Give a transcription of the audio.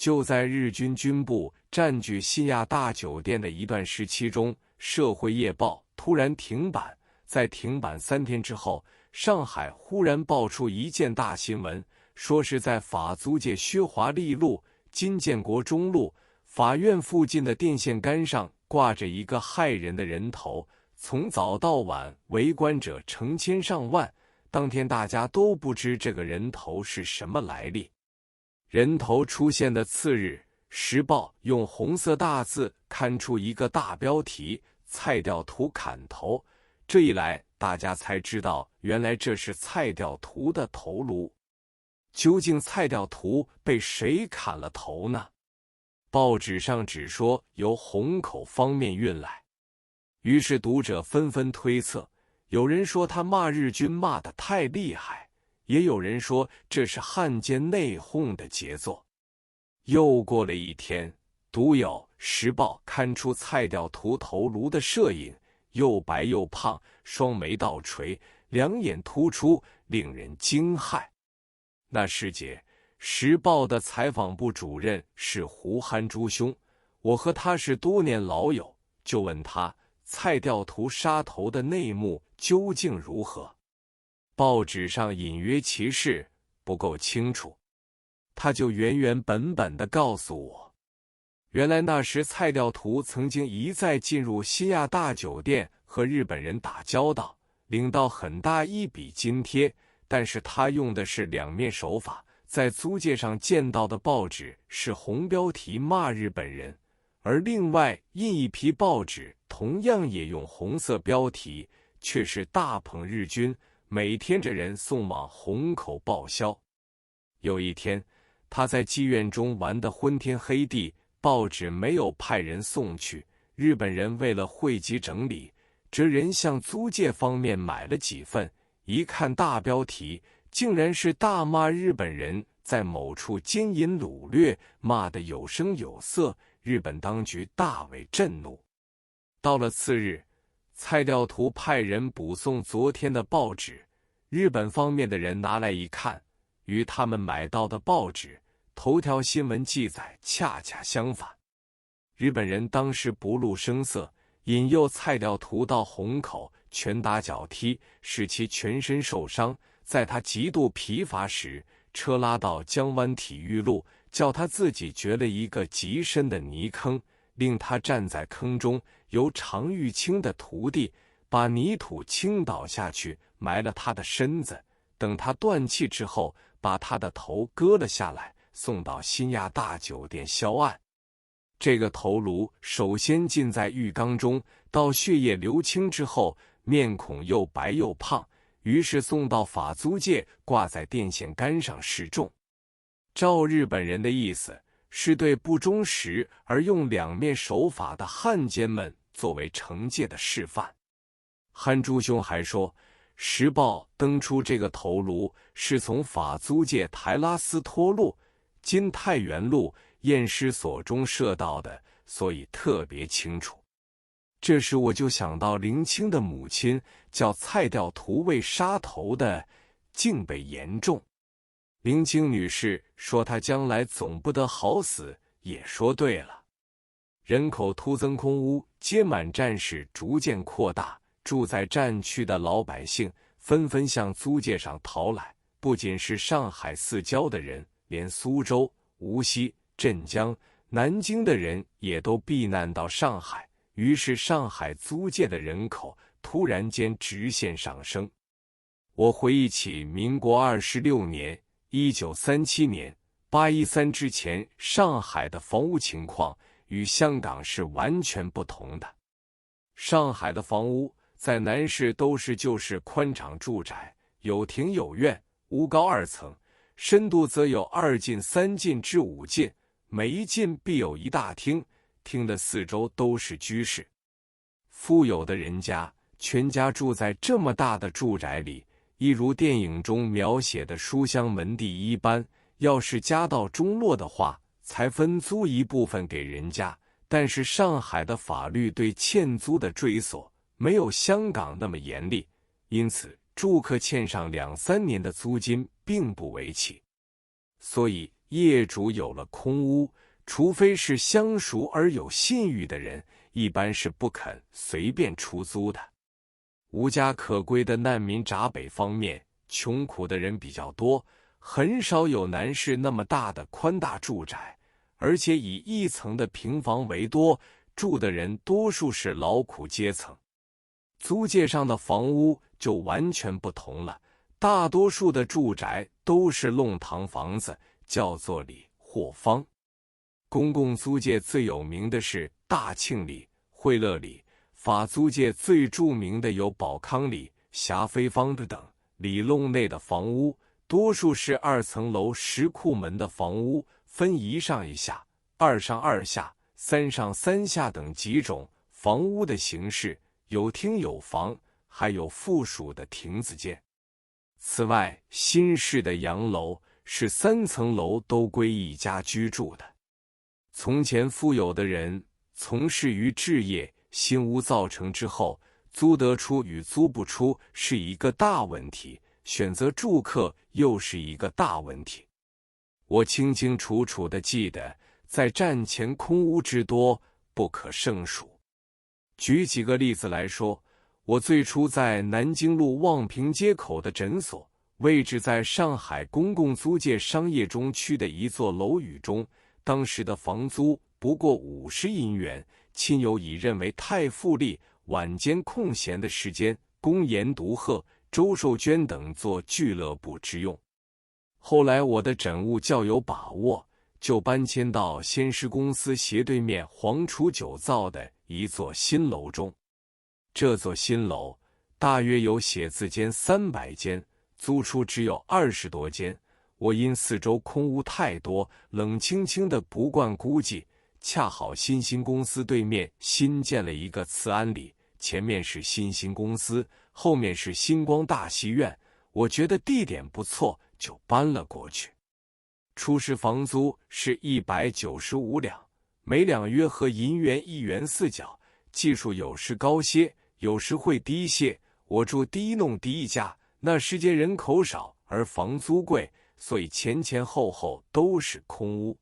就在日军军部占据新亚大酒店的一段时期中，社会夜报突然停版。在停版3天之后，上海忽然爆出一件大新闻，说是在法租界薛华利路、金建国中路法院附近的电线杆上挂着一个骇人的人头，从早到晚围观者成千上万。当天大家都不知这个人头是什么来历。人头出现的次日，《时报》用红色大字刊出一个大标题：蔡调图砍头。这一来，大家才知道原来这是蔡调图的头颅。究竟蔡调图被谁砍了头呢？报纸上只说由虹口方面运来，于是读者纷纷推测，有人说他骂日军骂得太厉害，也有人说这是汉奸内讧的杰作。又过了一天，独有《时报》刊出蔡调图头颅的摄影，又白又胖，双眉倒垂，两眼突出，令人惊骇。那时节，《时报》的采访部主任是胡憨珠兄，我和他是多年老友，就问他蔡调图杀头的内幕究竟如何。报纸上隐约其事，不够清楚。他就原本地告诉我，原来那时蔡调图曾经一再进入新亚大酒店和日本人打交道，领到很大一笔津贴，但是他用的是两面手法，在租界上见到的报纸是红标题骂日本人，而另外印一批报纸同样也用红色标题，却是大捧日军，每天这人送往虹口报销。有一天，他在妓院中玩得昏天黑地，报纸没有派人送去，日本人为了汇集整理，这人向租界方面买了几份，一看大标题，竟然是大骂日本人在某处奸淫掳掠，骂得有声有色，日本当局大为震怒。到了次日，蔡调图派人补送昨天的报纸，日本方面的人拿来一看，与他们买到的报纸头条新闻记载恰恰相反。日本人当时不露声色，引诱蔡调图到虹口，拳打脚踢，使其全身受伤。在他极度疲乏时，车拉到江湾体育路，叫他自己掘了一个极深的泥坑，令他站在坑中，由常玉清的徒弟把泥土倾倒下去，埋了他的身子。等他断气之后，把他的头割了下来，送到新亚大酒店销案。这个头颅首先浸在浴缸中，到血液流清之后，面孔又白又胖，于是送到法租界，挂在电线杆上示众。照日本人的意思，是对不忠实而用两面手法的汉奸们作为惩戒的示范。憨珠兄还说，《时报》登出这个头颅是从法租界台拉斯托路、今太原路验尸所中摄到的，所以特别清楚。这时我就想到林清的母亲叫蔡调图为杀头的，竟被严重。林清女士说她将来总不得好死，也说对了。人口突增，空屋街满战事逐渐扩大，住在战区的老百姓纷纷向租界上逃来，不仅是上海四郊的人，连苏州、无锡、镇江、南京的人也都避难到上海，于是上海租界的人口突然间直线上升。我回忆起民国26年1937年813之前，上海的房屋情况与香港是完全不同的。上海的房屋在南市都是旧式宽敞住宅，有庭有院，屋高2层，深度则有2进、3进至5进，每一进必有一大厅，厅的四周都是居室。富有的人家全家住在这么大的住宅里，一如电影中描写的书香门第一般，要是家道中落的话，才分租一部分给人家。但是上海的法律对欠租的追索没有香港那么严厉，因此住客欠上2、3年的租金并不为奇。所以业主有了空屋，除非是相熟而有信誉的人，一般是不肯随便出租的。无家可归的难民闸北方面，穷苦的人比较多，很少有南市那么大的宽大住宅，而且以一层的平房为多，住的人多数是劳苦阶层。租界上的房屋就完全不同了，大多数的住宅都是弄堂房子，叫做里或坊。公共租界最有名的是大庆里、惠乐里，法租界最著名的有宝康里、霞飞坊等。里弄内的房屋多数是2层楼石库门的房屋，分1上1下、2上2下、3上3下等几种房屋的形式，有厅有房，还有附属的亭子间。此外，新式的洋楼是3层楼都归一家居住的。从前富有的人从事于置业，新屋造成之后，租得出与租不出是一个大问题，选择住客又是一个大问题。我清清楚楚地记得，在战前空屋之多，不可胜数。举几个例子来说，我最初在南京路望平街口的诊所，位置在上海公共租界商业中区的一座楼宇中，当时的房租不过50银元，亲友已认为太富丽，晚间空闲的时间供研读鹤、周寿娟等做俱乐部之用。后来我的诊务较有把握，就搬迁到先施公司斜对面黄楚9造的一座新楼中。这座新楼大约有写字间300间，租出只有20多间。我因四周空屋太多，冷清清的不惯估计，恰好新兴公司对面新建了一个慈安里，前面是新兴公司，后面是星光大戏院，我觉得地点不错，就搬了过去。初时房租是195两，每两约合银元1元4角，技术有时高些，有时会低些。我住第一弄第一家，那时间人口少，而房租贵，所以前前后后都是空屋。